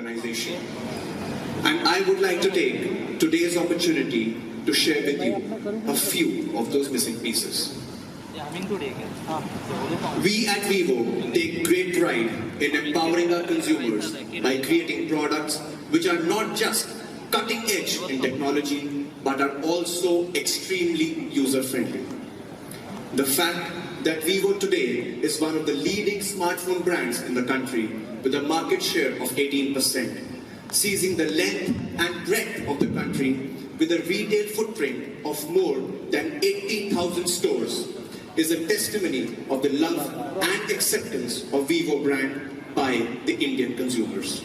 organization. And I would like to take today's opportunity to share with you a few of those missing pieces. We at VIVO take great pride in empowering our consumers by creating products which are not just cutting edge in technology, but are also extremely user-friendly. The fact that VIVO today is one of the leading smartphone brands in the country with a market share of 18%, seizing the length and breadth of the country with a retail footprint of more than 80,000 stores, is a testimony of the love and acceptance of VIVO brand by the Indian consumers.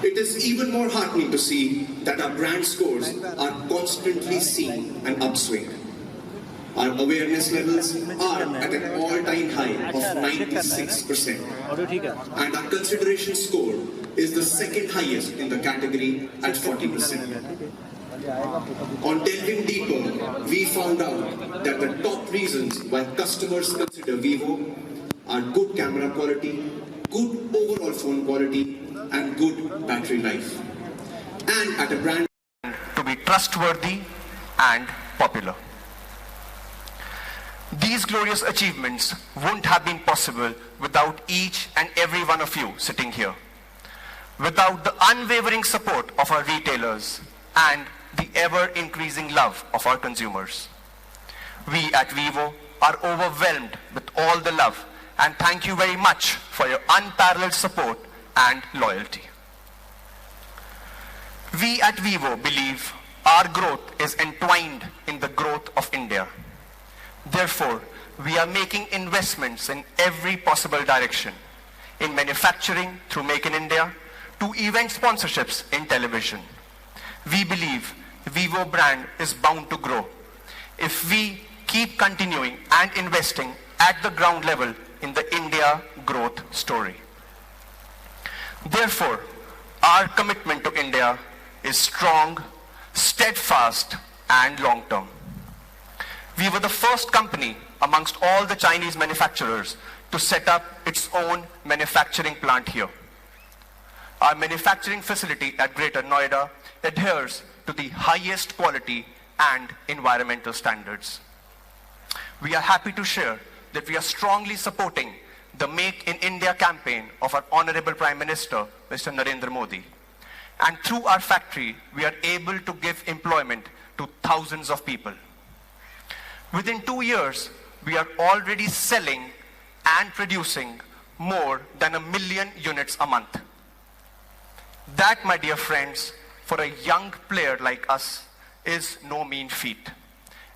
It is even more heartening to see that our brand scores are constantly seeing an upswing. Our awareness levels are at an all-time high of 96%, and our consideration score is the second highest in the category at 40%. On delving deeper, we found out that the top reasons why customers consider VIVO are good camera quality, good overall phone quality, and good battery life. And at a brand to be trustworthy and popular. These glorious achievements wouldn't have been possible without each and every one of you sitting here. Without the unwavering support of our retailers and the ever-increasing love of our consumers. We at VIVO are overwhelmed with all the love, and thank you very much for your unparalleled support and loyalty. We at VIVO believe our growth is entwined in the growth of India. Therefore, we are making investments in every possible direction, in manufacturing through Make in India, to event sponsorships in television. We believe VIVO brand is bound to grow if we keep continuing and investing at the ground level in the India growth story. Therefore, our commitment to India is strong, steadfast, and long-term. We were the first company amongst all the Chinese manufacturers to set up its own manufacturing plant here. Our manufacturing facility at Greater Noida adheres to the highest quality and environmental standards. We are happy to share that we are strongly supporting the Make in India campaign of our Honorable Prime Minister, Mr. Narendra Modi. And through our factory, we are able to give employment to thousands of people. Within 2 years, we are already selling and producing more than 1 million units a month. That, my dear friends, for a young player like us, is no mean feat.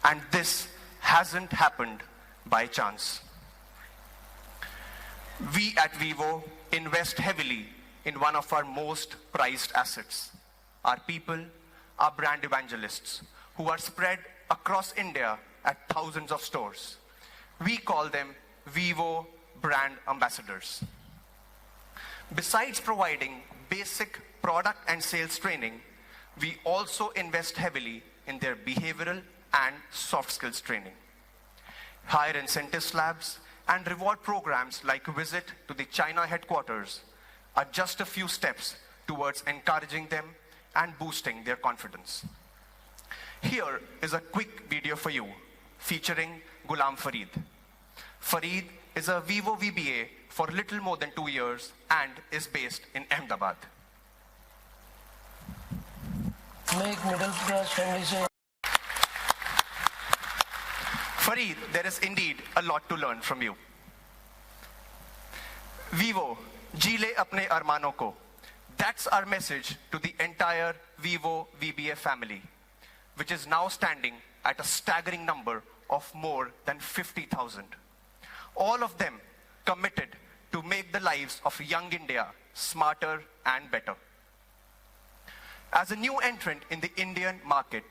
And this hasn't happened by chance. We at VIVO invest heavily in one of our most prized assets, our people, our brand evangelists, who are spread across India at thousands of stores. We call them VIVO brand ambassadors. Besides providing basic product and sales training, we also invest heavily in their behavioral and soft skills training. Higher incentive slabs and reward programs like visit to the China headquarters are just a few steps towards encouraging them and boosting their confidence. Here is a quick video for you featuring Ghulam Farid. Farid is a VIVO VBA for little more than 2 years and is based in Ahmedabad. Make middle class families. Farid, there is indeed a lot to learn from you. VIVO, जी ले अपने अरमानों को. That's our message to the entire VIVO VBA family, which is now standing at a staggering number of more than 50,000. All of them committed to make the lives of young India smarter and better. As a new entrant in the Indian market,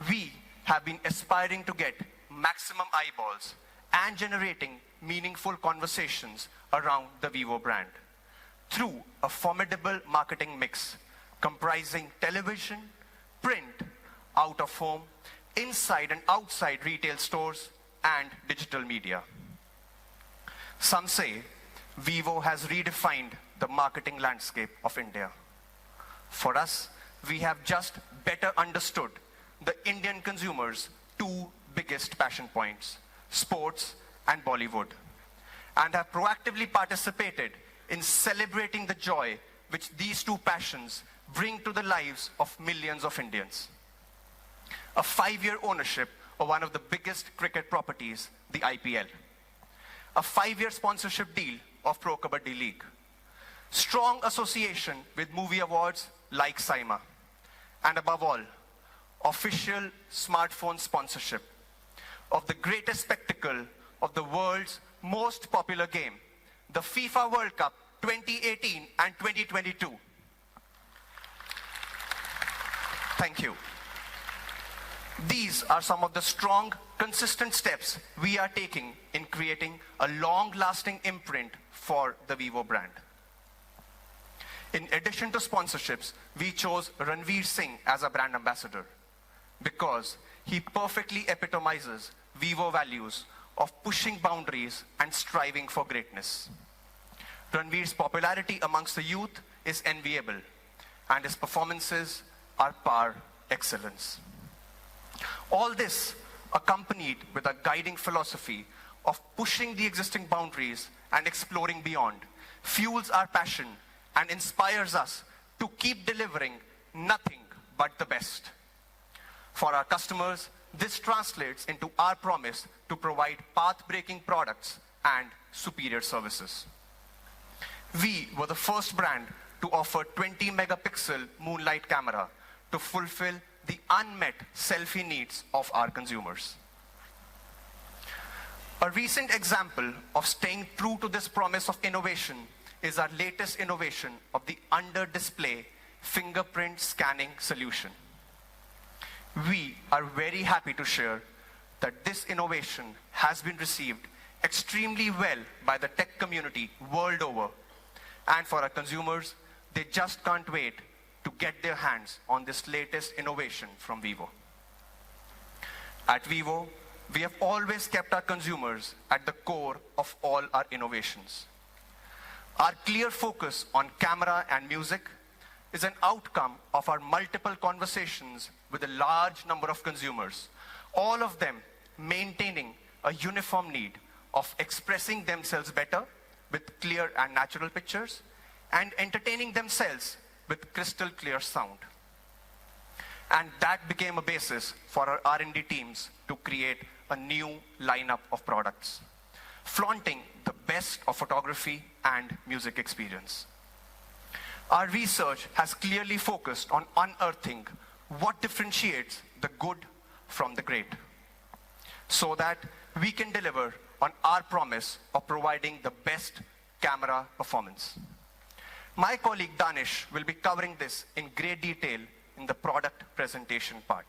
we have been aspiring to get maximum eyeballs and generating meaningful conversations around the VIVO brand through a formidable marketing mix comprising television, print, out of home, inside and outside retail stores, and digital media. Some say VIVO has redefined the marketing landscape of India. For us, we have just better understood the Indian consumers' two biggest passion points, sports and Bollywood, and have proactively participated in celebrating the joy which these two passions bring to the lives of millions of Indians. A 5-year ownership of one of the biggest cricket properties, the IPL. A 5-year sponsorship deal of Pro Kabaddi League. Strong association with movie awards like SIMA. And above all, official smartphone sponsorship of the greatest spectacle of the world's most popular game, the FIFA World Cup 2018 and 2022. Thank you. These are some of the strong, consistent steps we are taking in creating a long-lasting imprint for the VIVO brand. In addition to sponsorships, we chose Ranveer Singh as a brand ambassador because he perfectly epitomizes VIVO values of pushing boundaries and striving for greatness. Ranveer's popularity amongst the youth is enviable, and his performances are par excellence. All this accompanied with a guiding philosophy of pushing the existing boundaries and exploring beyond, fuels our passion and inspires us to keep delivering nothing but the best. For our customers, this translates into our promise to provide path-breaking products and superior services. We were the first brand to offer 20-megapixel moonlight camera to fulfill the unmet selfie needs of our consumers. A recent example of staying true to this promise of innovation is our latest innovation of the under-display fingerprint scanning solution. We are very happy to share that this innovation has been received extremely well by the tech community world over. And for our consumers, they just can't wait to get their hands on this latest innovation from VIVO. At VIVO, we have always kept our consumers at the core of all our innovations. Our clear focus on camera and music is an outcome of our multiple conversations with a large number of consumers, all of them maintaining a uniform need of expressing themselves better with clear and natural pictures and entertaining themselves with crystal clear sound. And that became a basis for our R&D teams to create a new lineup of products, flaunting the best of photography and music experience. Our research has clearly focused on unearthing what differentiates the good from the great, so that we can deliver on our promise of providing the best camera performance. My colleague Danish will be covering this in great detail in the product presentation part.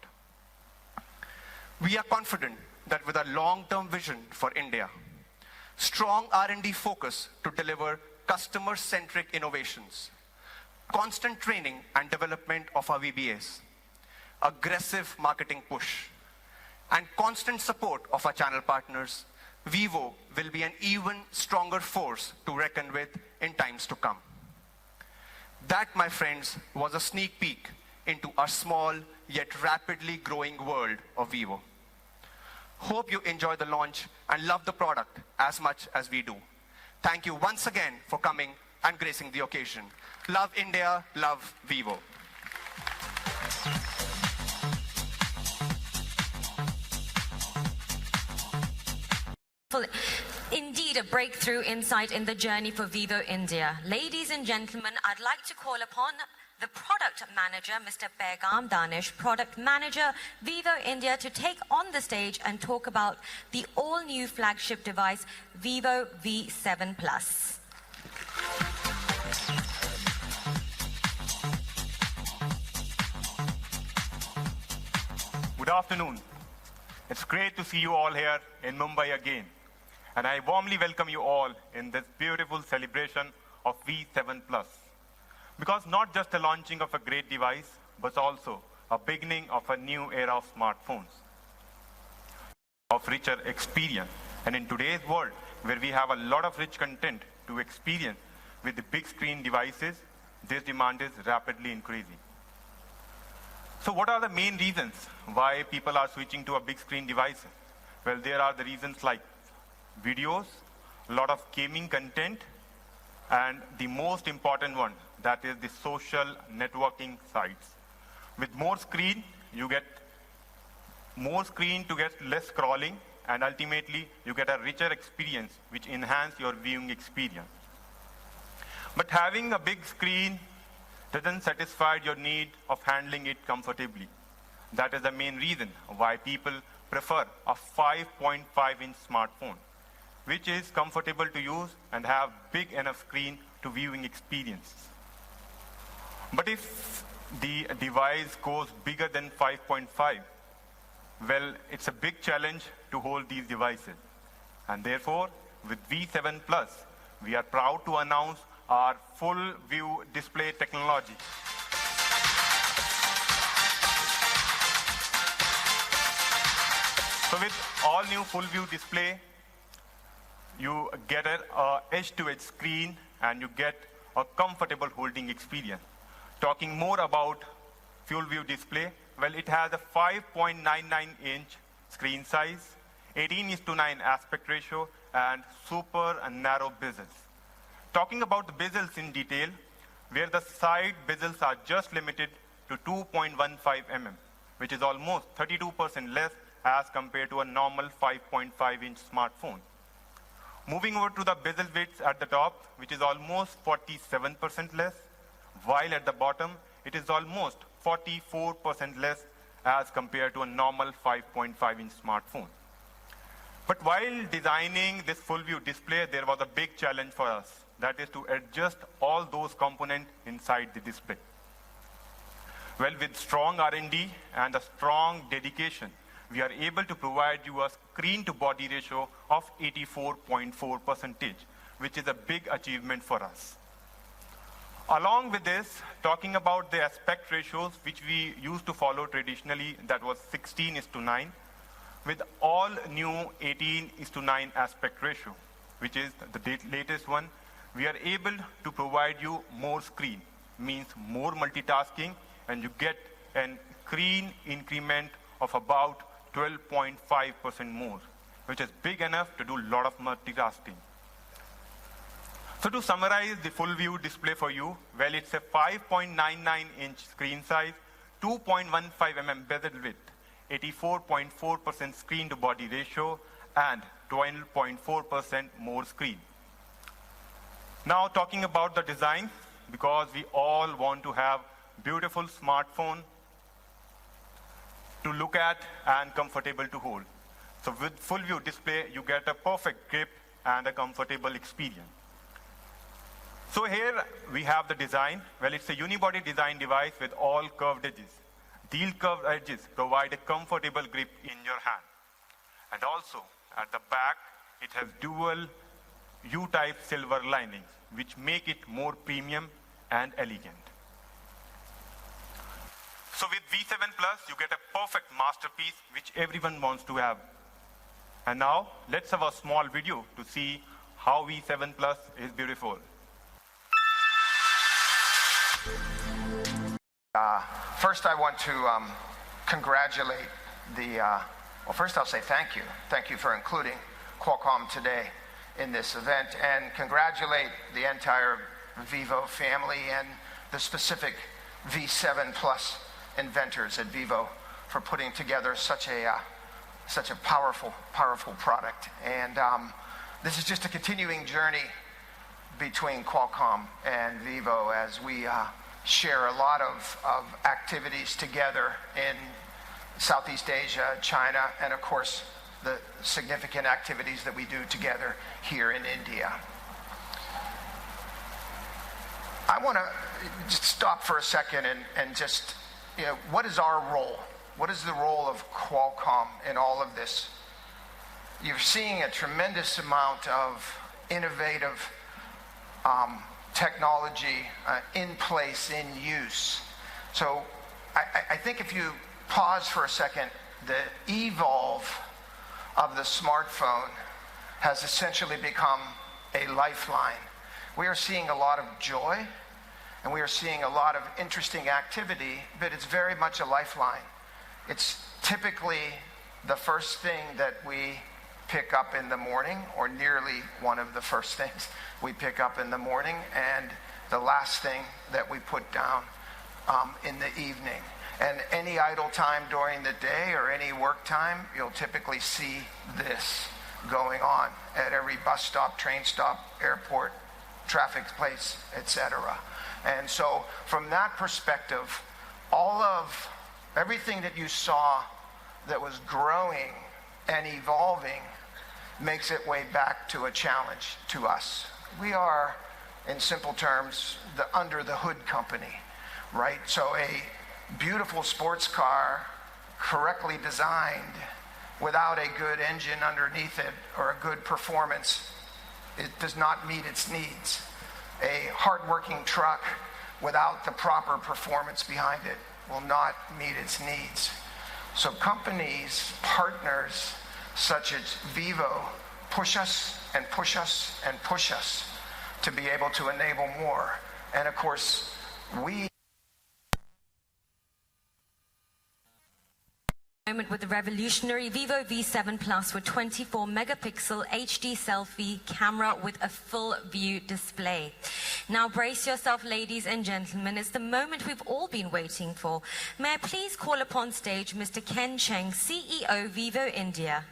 We are confident that with a long-term vision for India, strong R&D focus to deliver customer-centric innovations, constant training and development of our VBAs, aggressive marketing push, and constant support of our channel partners, VIVO will be an even stronger force to reckon with in times to come. That, my friends, was a sneak peek into our small yet rapidly growing world of VIVO. Hope you enjoy the launch and love the product as much as we do. Thank you once again for coming and gracing the occasion. Love India, love VIVO. Indeed, a breakthrough insight in the journey for VIVO India. Ladies and gentlemen, I'd like to call upon the product manager, Mr. Paigam Danish, product manager, VIVO India, to take on the stage and talk about the all-new flagship device, VIVO V7 Plus. Good afternoon. It's great to see you all here in Mumbai again. And I warmly welcome you all in this beautiful celebration of V7 Plus. Because not just the launching of a great device, but also a beginning of a new era of smartphones, of richer experience. And in today's world, where we have a lot of rich content to experience, with the big screen devices, this demand is rapidly increasing. So what are the main reasons why people are switching to a big screen device? Well, there are the reasons like videos, a lot of gaming content, and the most important one, that is the social networking sites. With more screen, you get more screen to get less scrolling, and ultimately you get a richer experience which enhance your viewing experience. But having a big screen doesn't satisfy your need of handling it comfortably. That is the main reason why people prefer a 5.5-inch smartphone, which is comfortable to use and have big enough screen to viewing experience. But if the device goes bigger than 5.5, well, it's a big challenge to hold these devices. And therefore, with V7 Plus, we are proud to announce our full view display technology. So with all new full view display, you get an edge-to-edge screen and you get a comfortable holding experience. Talking more about full view display, well, it has a 5.99-inch screen size, 18:9 aspect ratio, and super narrow bezels. Talking about the bezels in detail, where the side bezels are just limited to 2.15 mm, which is almost 32% less as compared to a normal 5.5-inch smartphone. Moving over to the bezel width at the top, which is almost 47% less, while at the bottom, it is almost 44% less as compared to a normal 5.5-inch smartphone. But while designing this full view display, there was a big challenge for us. That is to adjust all those components inside the display. Well, with strong R&D and a strong dedication, we are able to provide you a screen to body ratio of 84.4%, which is a big achievement for us. Along with this, talking about the aspect ratios, which we used to follow traditionally, that was 16:9, with all new 18:9 aspect ratio, which is the latest one, we are able to provide you more screen, means more multitasking, and you get an screen increment of about 12.5% more, which is big enough to do a lot of multitasking. So to summarize the full view display for you, well, it's a 5.99-inch screen size, 2.15 mm bezel width, 84.4% screen to body ratio, and 12.4% more screen. Now talking about the design, because we all want to have beautiful smartphone to look at and comfortable to hold. So with full view display, you get a perfect grip and a comfortable experience. So here we have the design. Well, it's a unibody design device with all curved edges. These curved edges provide a comfortable grip in your hand. And also, at the back, it has dual U-type silver linings, which make it more premium and elegant. So with V7 Plus, you get a perfect masterpiece, which everyone wants to have. And now, let's have a small video to see how V7 Plus is beautiful. First, I want to congratulate well, first I'll say thank you. Thank you for including Qualcomm today in this event, and congratulate the entire VIVO family and the specific V7 Plus inventors at VIVO for putting together such a powerful product. And this is just a continuing journey between Qualcomm and VIVO as we share a lot of activities together in Southeast Asia, China, and of course the significant activities that we do together here in India. I want to just stop for a second and just, what is our role? What is the role of Qualcomm in all of this? You're seeing a tremendous amount of innovative technology in place, in use. So I think if you pause for a second, the evolve of the smartphone has essentially become a lifeline. We are seeing a lot of joy, and we are seeing a lot of interesting activity, but it's very much a lifeline. It's typically the first thing that we pick up in the morning, or nearly one of the first things we pick up in the morning, and the last thing that we put down in the evening. And any idle time during the day or any work time, you'll typically see this going on at every bus stop, train stop, airport, traffic place, etc. And so from that perspective, everything that you saw that was growing and evolving makes its way back to a challenge to us. We are, in simple terms, the under the hood company, right? So a beautiful sports car, correctly designed, without a good engine underneath it or a good performance, it does not meet its needs. A hardworking truck without the proper performance behind it will not meet its needs. So companies, partners such as VIVO push us and push us and push us to be able to enable more. And of course, we With the revolutionary VIVO V7 Plus with 24 megapixel HD selfie camera with a full view display. Now brace yourself, ladies and gentlemen, it's the moment we've all been waiting for. May I please call upon stage Mr. Ken Cheng, CEO VIVO India.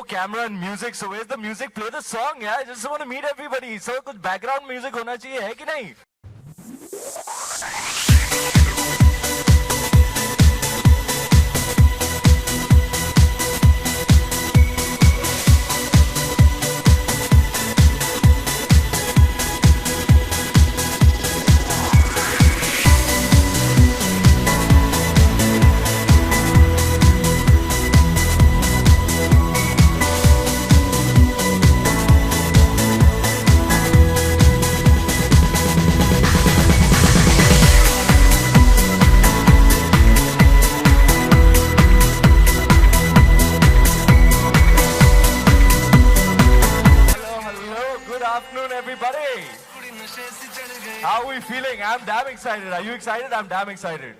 Camera and music, so where's the music? Play the song, yeah. I just want to meet everybody. So कुछ background music होना चाहिए, है कि नहीं? How are we feeling? I'm damn excited. Are you excited? I'm damn excited.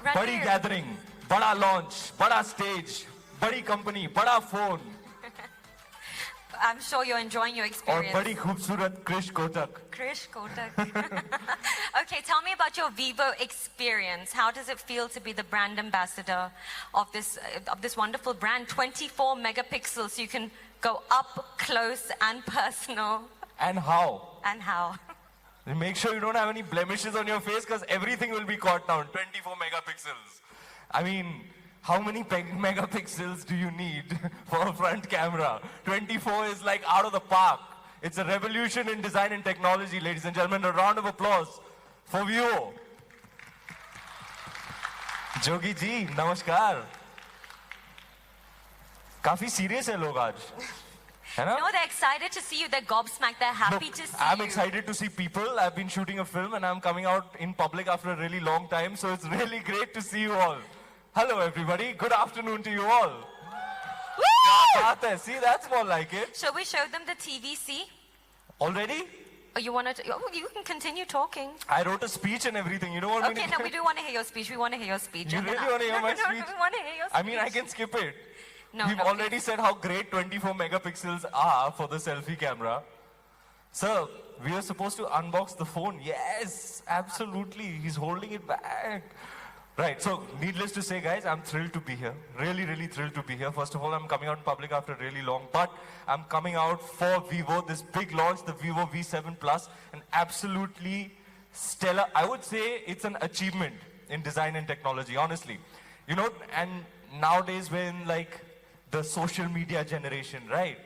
Ranveer. Badi gathering, bada launch, bada stage, badi company, bada phone. I'm sure you're enjoying your experience. Aur badi khoobsurat Krish Kotak. Krish Kotak. Okay, tell me about your VIVO experience. How does it feel to be the brand ambassador of this wonderful brand? 24 megapixels, so you can go up close and personal. And how? And how? Make sure you don't have any blemishes on your face, because everything will be caught down. 24 megapixels. I mean, how many megapixels do you need for a front camera? 24 is like out of the park. It's a revolution in design and technology, ladies and gentlemen. A round of applause for VIVO. Jogi ji, namaskar. Kafi serious hai log aaj. No, they're excited to see you. They're gobsmacked. They're happy to see I'm you. excited to see people. I've been shooting a film and I'm coming out in public after a really long time. So it's really great to see you all. Hello, everybody. Good afternoon to you all. Woo! See, that's more like it. Shall we show them the TVC? Already? Oh, you want to? Oh, you can continue talking. I wrote a speech and everything. You know what I mean? Okay, no, we do want to hear your speech. We want to hear your speech. You really want to hear my speech? No, we want to hear your speech. I mean, I can skip it. No, We've already said how great 24 megapixels are for the selfie camera. So, we are supposed to unbox the phone. Yes, absolutely. He's holding it back. Right, so needless to say, guys, I'm thrilled to be here. Really, really thrilled to be here. First of all, I'm coming out in public after really long, but I'm coming out for Vivo, this big launch, the Vivo V7 Plus, an absolutely stellar, I would say it's an achievement in design and technology, honestly. You know, and nowadays when like the social media generation, right?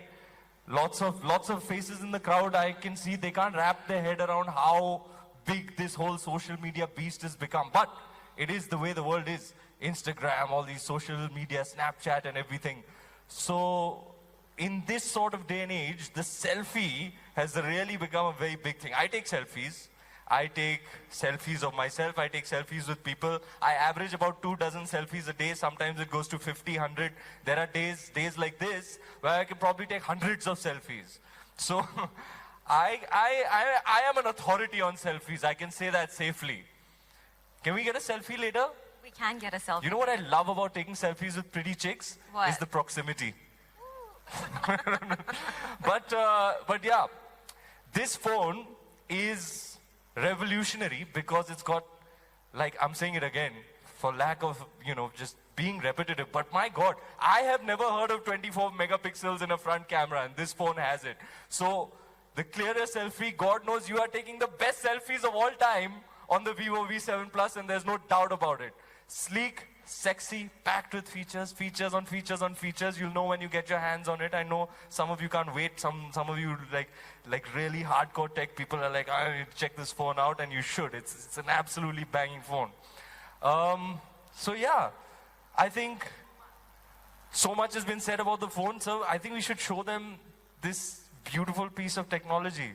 Lots of faces in the crowd, I can see they can't wrap their head around how big this whole social media beast has become. But it is the way the world is. Instagram, all these social media, Snapchat and everything. So in this sort of day and age, the selfie has really become a very big thing. I take selfies. I take selfies of myself. I take selfies with people. I average about 24 selfies a day. Sometimes it goes to 50, 100. There are days like this where I can probably take hundreds of selfies. So I am an authority on selfies. I can say that safely. Can we get a selfie later? We can get a selfie. You know what I love about taking selfies with pretty chicks? What? Is the proximity. But yeah, this phone is revolutionary because it's got, like I'm saying it again, for lack of, you know, just being repetitive. But my God, I have never heard of 24 megapixels in a front camera, and this phone has it. So the clearest selfie, God knows you are taking the best selfies of all time on the Vivo V7 Plus, and there's no doubt about it. Sleek, sexy, packed with features, features on features on features. You'll know when you get your hands on it. I know some of you can't wait. Some of you like really hardcore tech people are like, I need to check this phone out, and you should. It's an absolutely banging phone. So yeah, I think so much has been said about the phone, so I think we should show them this beautiful piece of technology.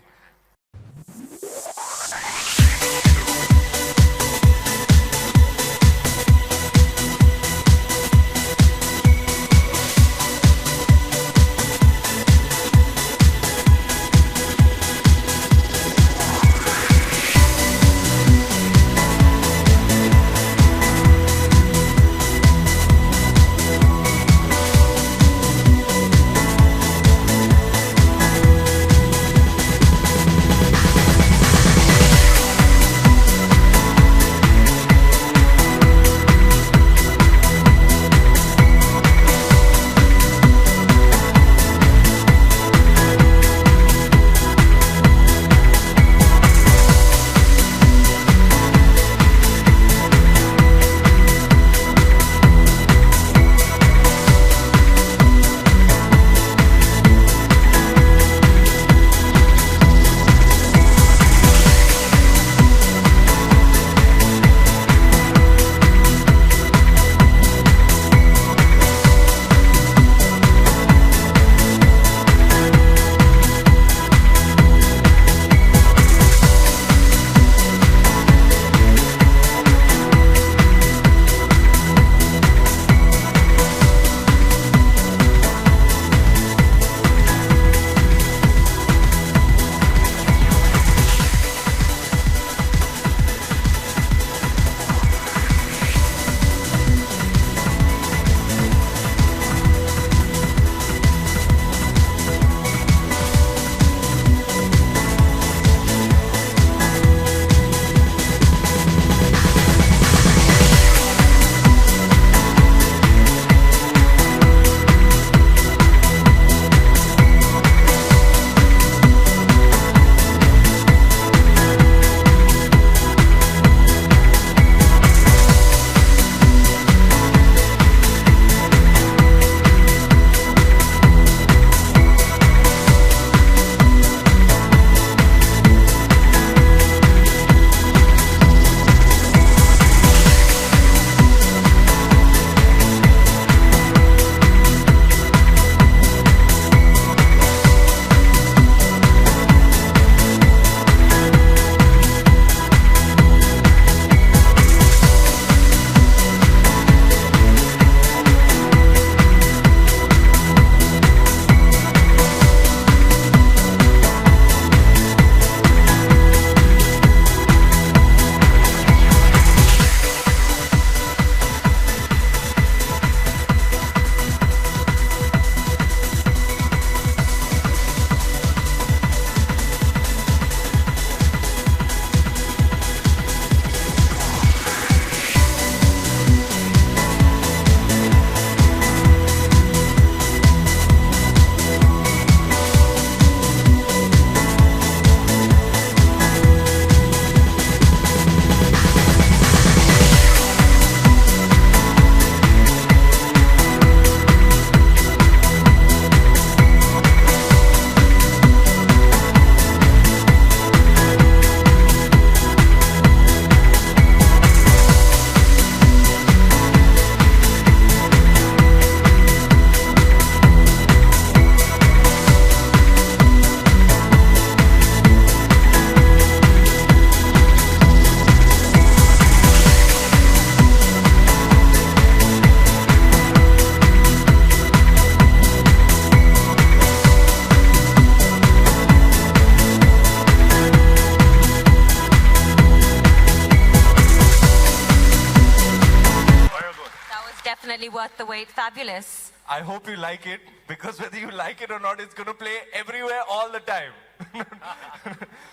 definitely worth the wait. Fabulous. I hope you like it, because whether you like it or not, it's going to play everywhere all the time.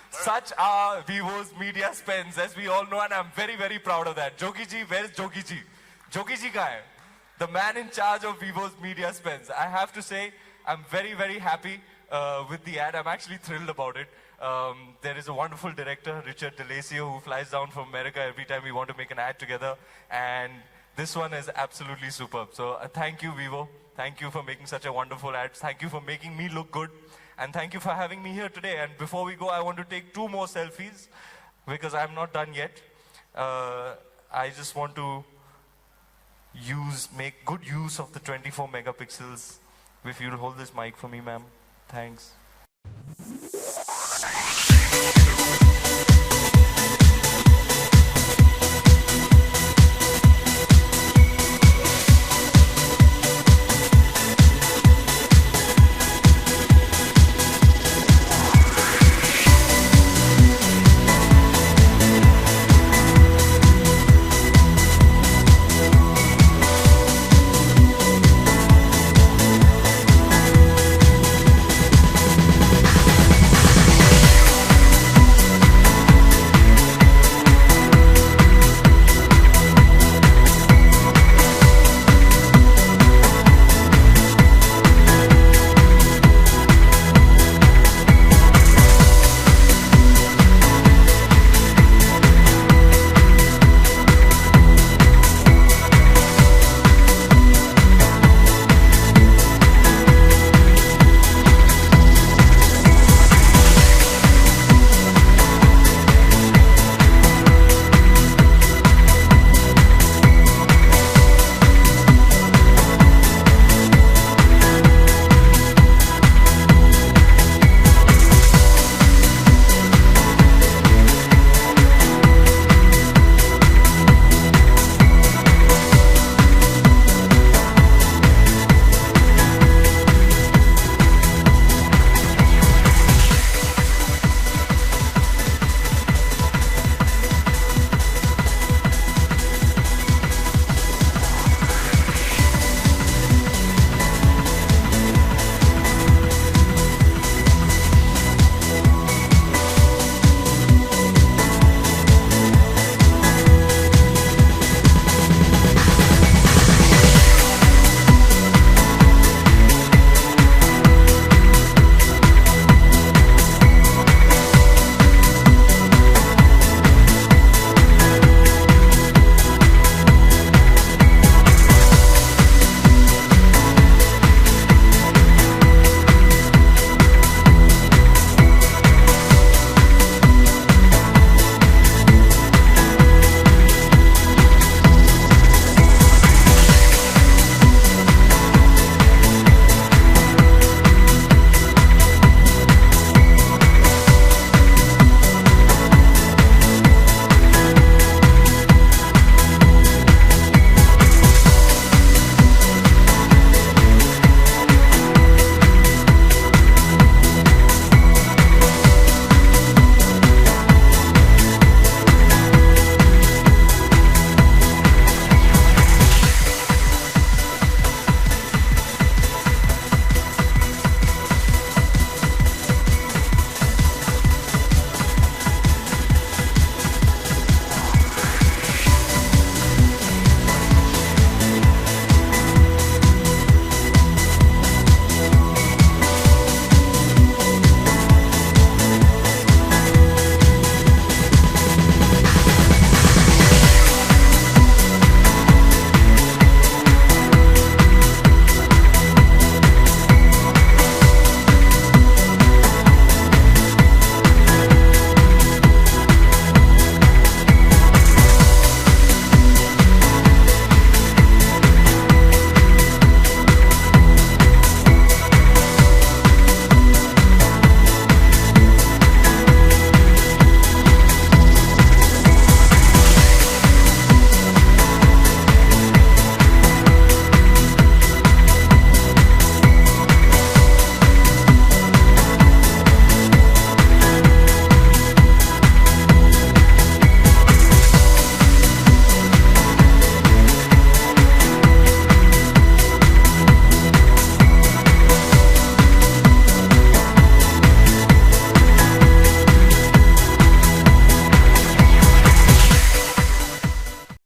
Such are Vivo's media spends, as we all know, and I'm very, very proud of that. Jogi ji, where's Jogi ji? Jogi ji ka hai? The man in charge of Vivo's media spends. I have to say, I'm very, very happy with the ad. I'm actually thrilled about it. There is a wonderful director, Richard DeLacio, who flies down from America every time we want to make an ad together. And this one is absolutely superb. So thank you, Vivo. Thank you for making such a wonderful ad. Thank you for making me look good. And thank you for having me here today. And before we go, I want to take 2 more selfies, because I'm not done yet. I just want to make good use of the 24 megapixels. If you'll hold this mic for me, ma'am. Thanks.